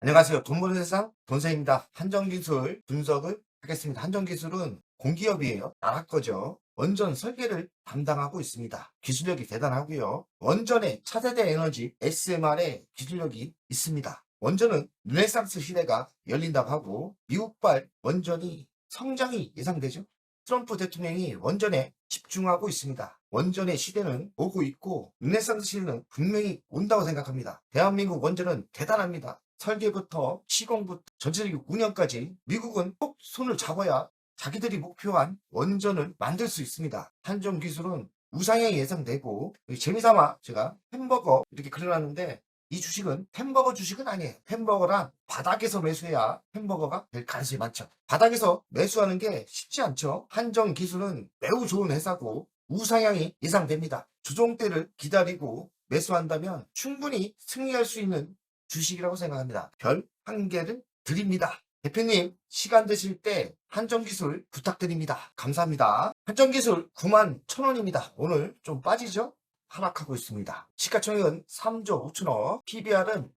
안녕하세요. 돈 버는 세상 돈세입니다. 한정기술 분석을 하겠습니다. 한정기술은 공기업이에요. 나라 거죠. 원전 설계를 담당하고 있습니다. 기술력이 대단하고요. 원전의 차세대 에너지 SMR의 기술력이 있습니다. 원전은 르네상스 시대가 열린다고 하고 미국발 원전이 성장이 예상되죠. 트럼프 대통령이 원전에 집중하고 있습니다. 원전의 시대는 오고 있고 르네상스 시대는 분명히 온다고 생각합니다. 대한민국 원전은 대단합니다. 설계부터 시공부터 전체적인 운영까지 미국은 꼭 손을 잡아야 자기들이 목표한 원전을 만들 수 있습니다. 한정 기술은 우상향이 예상되고 재미삼아 제가 햄버거 이렇게 그려놨는데 이 주식은 햄버거 주식은 아니에요. 햄버거란 바닥에서 매수해야 햄버거가 될 가능성이 많죠. 바닥에서 매수하는 게 쉽지 않죠. 한정 기술은 매우 좋은 회사고 우상향이 예상됩니다. 조정대를 기다리고 매수한다면 충분히 승리할 수 있는 주식이라고 생각합니다. 별 한 개를 드립니다. 대표님 시간 되실 때 한정기술 부탁드립니다. 감사합니다. 한정기술 91,000원입니다. 오늘 좀 빠지죠? 하락하고 있습니다. 시가총액은 3조 5천억, PBR은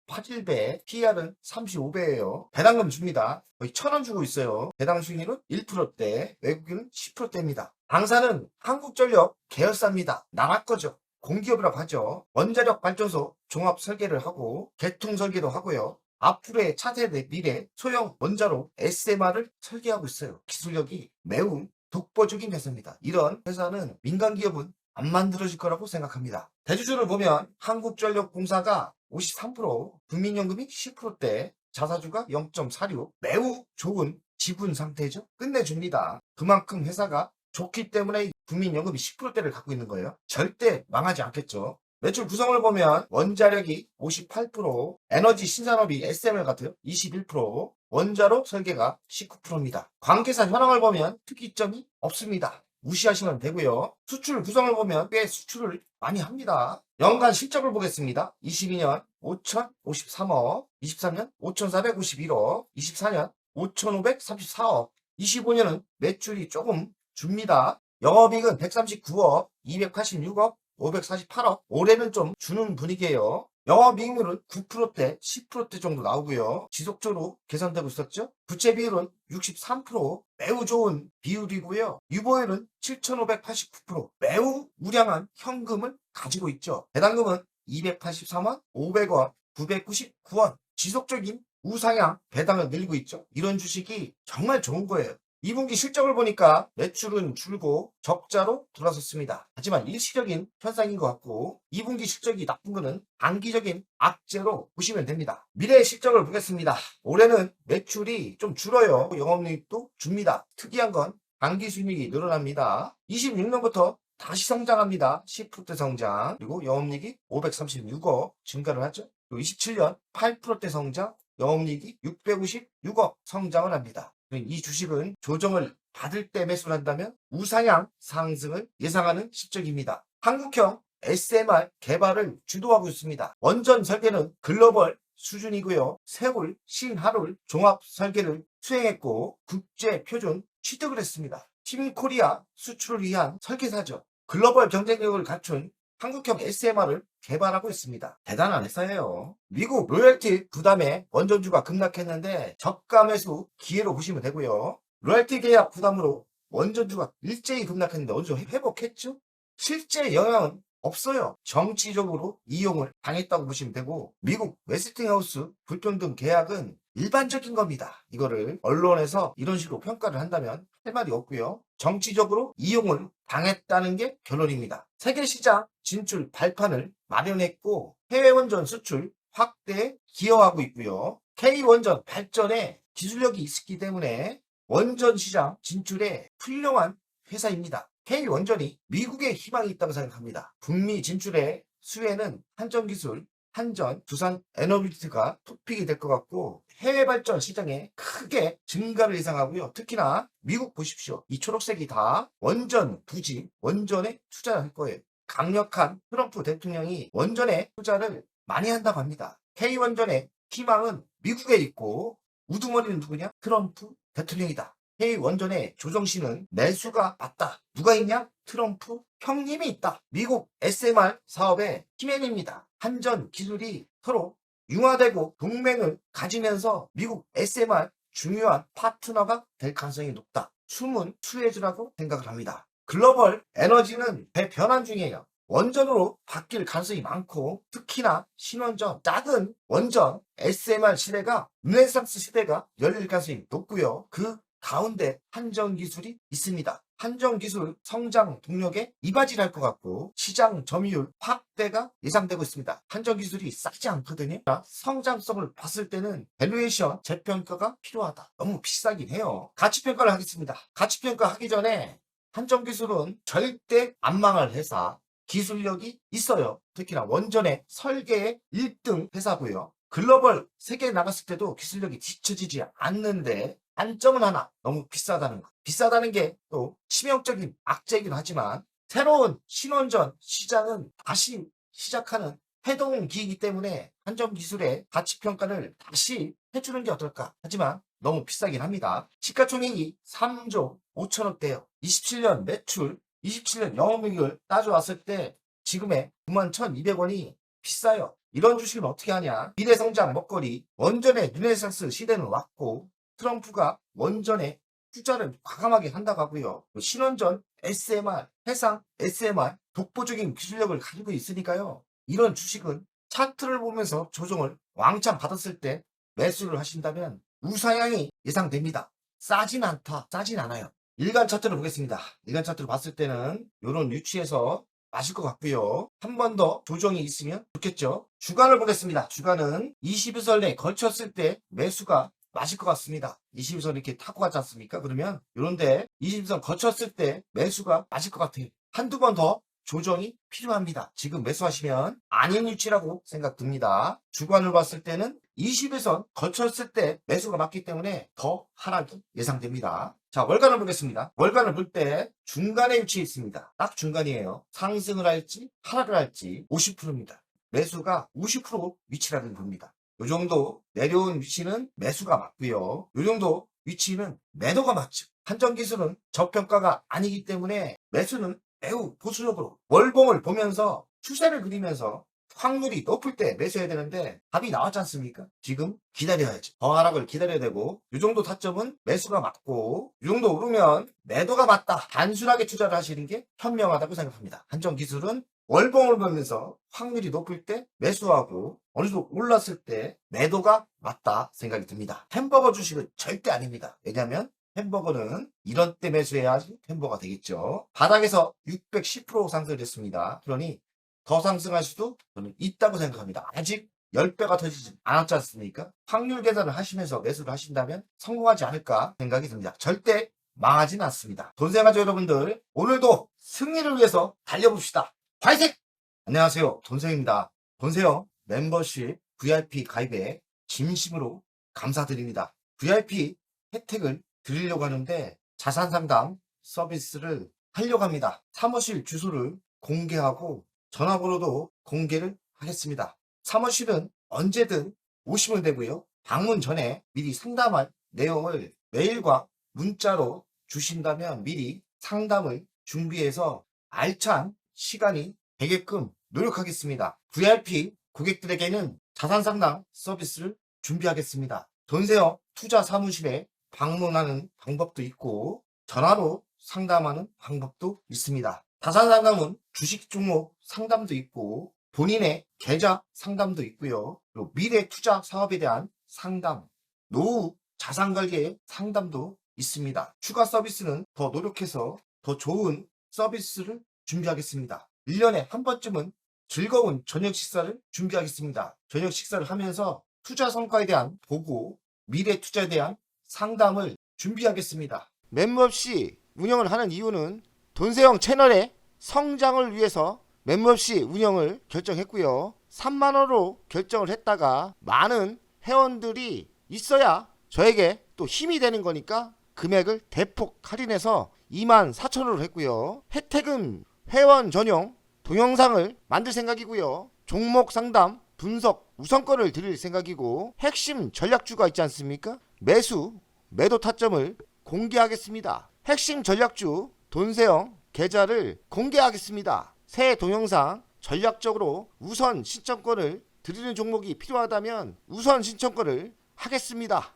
5.81배, PER은 35배예요. 배당금 줍니다. 거의 1,000원 주고 있어요. 배당 수익률은 1%대, 외국인은 10%대입니다. 당사는 한국전력 계열사입니다. 나갈 거죠. 공기업이라고 하죠. 원자력 발전소 종합 설계를 하고 개통 설계도 하고요. 앞으로의 차세대 미래 소형 원자로 SMR을 설계하고 있어요. 기술력이 매우 독보적인 회사입니다. 이런 회사는 민간 기업은 안 만들어질 거라고 생각합니다. 대주주를 보면 한국전력공사가 53%, 국민연금이 10%대, 자사주가 0.46, 매우 좋은 지분 상태죠. 끝내줍니다. 그만큼 회사가 좋기 때문에 국민연금이 10%대를 갖고 있는 거예요. 절대 망하지 않겠죠. 매출 구성을 보면 원자력이 58%, 에너지 신산업이 SMR 같아요. 21%, 원자로 설계가 19%입니다. 관계사 현황을 보면 특이점이 없습니다. 무시하시면 되고요. 수출 구성을 보면 꽤 수출을 많이 합니다. 연간 실적을 보겠습니다. 22년 5,053억, 23년 5,451억, 24년 5,534억, 25년은 매출이 조금 줍니다. 영업이익은 139억, 286억, 548억. 올해는 좀 주는 분위기예요. 영업이익률은 9%대, 10%대 정도 나오고요. 지속적으로 개선되고 있었죠. 부채 비율은 63%, 매우 좋은 비율이고요. 유보율은 7,589%, 매우 우량한 현금을 가지고 있죠. 배당금은 283원, 500원, 999원. 지속적인 우상향 배당을 늘리고 있죠. 이런 주식이 정말 좋은 거예요. 2분기 실적을 보니까 매출은 줄고 적자로 돌아섰습니다. 하지만 일시적인 현상인 것 같고 2분기 실적이 나쁜 것은 단기적인 악재로 보시면 됩니다. 미래 실적을 보겠습니다. 올해는 매출이 좀 줄어요. 영업이익도 줍니다. 특이한 건 단기 순이익이 늘어납니다. 26년부터 다시 성장합니다. 10%대 성장. 그리고 영업이익이 536억 증가를 하죠. 그리고 27년 8%대 성장, 영업이익이 656억 성장을 합니다. 이 주식은 조정을 받을 때 매수를 한다면 우상향 상승을 예상하는 실적입니다. 한국형 SMR 개발을 주도하고 있습니다. 원전 설계는 글로벌 수준이고요. 세울, 신하울 종합 설계를 수행했고 국제 표준 취득을 했습니다. 팀코리아 수출을 위한 설계사죠. 글로벌 경쟁력을 갖춘 한국형 SMR을 개발하고 있습니다. 대단한 회사예요. 미국 로열티 부담에 원전주가 급락했는데 저가 매수 기회로 보시면 되고요. 로열티 계약 부담으로 원전주가 일제히 급락했는데 원전 회복했죠? 실제 영향은 없어요. 정치적으로 이용을 당했다고 보시면 되고 미국 웨스팅하우스 불평등 계약은 일반적인 겁니다. 이거를 언론에서 이런 식으로 평가를 한다면 할 말이 없고요. 정치적으로 이용을 당했다는 게 결론입니다. 세계시장 진출 발판을 마련했고 해외 원전 수출 확대에 기여하고 있고요. K원전 발전에 기술력이 있기 때문에 원전 시장 진출에 훌륭한 회사입니다. K원전이 미국의 희망이 있다고 생각합니다. 북미 진출의 수혜는 한전기술, 한전, 두산 에너비티가 토픽이 될 것 같고 해외 발전 시장에 크게 증가를 예상하고요. 특히나 미국 보십시오. 이 초록색이 다 원전 부지, 원전에 투자할 거예요. 강력한 트럼프 대통령이 원전에 투자를 많이 한다고 합니다. K원전의 희망은 미국에 있고 우두머리는 누구냐? 트럼프 대통령이다. K원전의 조정신은 매수가 맞다. 누가 있냐? 트럼프 형님이 있다. 미국 SMR 사업의 키맨입니다. 한전 기술이 서로 융화되고 동맹을 가지면서 미국 SMR 중요한 파트너가 될 가능성이 높다. 숨은 수혜주라고 생각을 합니다. 글로벌 에너지는 대변환 중이에요. 원전으로 바뀔 가능성이 많고 특히나 신원전, 작은 원전 SMR 시대가 르네상스 시대가 열릴 가능성이 높고요. 그 가운데 한전기술이 있습니다. 한전기술 성장 동력에 이바지를 할 것 같고 시장 점유율 확대가 예상되고 있습니다. 한전기술이 싸지 않거든요. 성장성을 봤을 때는 밸류에이션 재평가가 필요하다. 너무 비싸긴 해요. 가치평가를 하겠습니다. 가치평가 하기 전에 한전기술은 절대 안 망할 회사, 기술력이 있어요. 특히나 원전의 설계의 1등 회사고요. 글로벌 세계에 나갔을 때도 기술력이 뒤처지지 않는데 단점은 하나, 너무 비싸다는 거. 비싸다는 게 또 치명적인 악재이긴 하지만 새로운 신원전 시장은 다시 시작하는 해동기이기 때문에 한전기술의 가치평가를 다시 해주는 게 어떨까. 하지만 너무 비싸긴 합니다. 시가총액이 3조 5천억대요. 27년 매출, 27년 영업이익을 따져왔을 때 지금의 91,200원이 비싸요. 이런 주식은 어떻게 하냐. 미래성장 먹거리, 원전의 르네상스 시대는 왔고 트럼프가 원전에 투자를 과감하게 한다고 하고요. 신원전 SMR, 해상 SMR 독보적인 기술력을 가지고 있으니까요. 이런 주식은 차트를 보면서 조정을 왕창 받았을 때 매수를 하신다면 우상향이 예상됩니다. 싸진 않다, 싸진 않아요. 일간 차트를 보겠습니다. 일간 차트를 봤을 때는 이런 위치에서 마실 것 같고요. 한 번 더 조정이 있으면 좋겠죠. 주간을 보겠습니다. 주간은 20일선 내에 걸쳤을 때 매수가 맞을 것 같습니다. 20일선 이렇게 타고 가지 않습니까? 그러면 이런데 20일선 거쳤을 때 매수가 맞을 것 같아요. 한두 번 더 조정이 필요합니다. 지금 매수하시면 아닌 위치라고 생각됩니다. 주간을 봤을 때는 20일선 거쳤을 때 매수가 맞기 때문에 더 하락이 예상됩니다. 자, 월간을 보겠습니다. 월간을 볼 때 중간에 위치해 있습니다. 딱 중간이에요. 상승을 할지 하락을 할지 50%입니다. 매수가 50% 위치라는 겁니다. 요 정도 내려온 위치는 매수가 맞고요. 요 정도 위치는 매도가 맞죠. 한전기술은 저평가가 아니기 때문에 매수는 매우 보수적으로 월봉을 보면서 추세를 그리면서 확률이 높을 때 매수해야 되는데 답이 나왔지 않습니까? 지금 기다려야죠. 더 하락을 기다려야 되고 요 정도 타점은 매수가 맞고 요 정도 오르면 매도가 맞다. 단순하게 투자를 하시는 게 현명하다고 생각합니다. 한전기술은 월봉을 보면서 확률이 높을 때 매수하고 어느 정도 올랐을 때 매도가 맞다 생각이 듭니다. 햄버거 주식은 절대 아닙니다. 왜냐하면 햄버거는 이런 때 매수해야지 햄버거가 되겠죠. 바닥에서 610% 상승했습니다. 그러니 더 상승할 수도 저는 있다고 생각합니다. 아직 10배가 터지지 않았지 않습니까? 확률 계산을 하시면서 매수를 하신다면 성공하지 않을까 생각이 듭니다. 절대 망하진 않습니다. 돈생활자 여러분들, 오늘도 승리를 위해서 달려봅시다. 화이팅! 안녕하세요. 돈세영입니다. 돈세영 멤버십 VIP 가입에 진심으로 감사드립니다. VIP 혜택을 드리려고 하는데 자산 상담 서비스를 하려고 합니다. 사무실 주소를 공개하고 전화번호도 공개를 하겠습니다. 사무실은 언제든 오시면 되고요. 방문 전에 미리 상담할 내용을 메일과 문자로 주신다면 미리 상담을 준비해서 알찬 시간이 되게끔 노력하겠습니다. VIP 고객들에게는 자산 상담 서비스를 준비하겠습니다. 돈세영 투자 사무실에 방문하는 방법도 있고 전화로 상담하는 방법도 있습니다. 자산 상담은 주식 종목 상담도 있고 본인의 계좌 상담도 있고요. 그리고 미래 투자 사업에 대한 상담, 노후 자산 관리의 상담도 있습니다. 추가 서비스는 더 노력해서 더 좋은 서비스를 준비하겠습니다. 1년에 한 번쯤은 즐거운 저녁 식사를 준비하겠습니다. 저녁 식사를 하면서 투자 성과에 대한 보고, 미래 투자에 대한 상담을 준비하겠습니다. 멤버십 운영을 하는 이유는 돈세영 채널의 성장을 위해서 멤버십 운영을 결정했고요. 3만원으로 결정을 했다가 많은 회원들이 있어야 저에게 또 힘이 되는 거니까 금액을 대폭 할인해서 24,000원으로 했고요. 혜택은 회원 전용 동영상을 만들 생각이고요. 종목 상담 분석 우선권을 드릴 생각이고 핵심 전략주가 있지 않습니까? 매도 타점을 공개하겠습니다. 핵심 전략주 돈세영 계좌를 공개하겠습니다. 새 동영상 전략적으로 우선 신청권을 드리는 종목이 필요하다면 우선 신청권을 하겠습니다.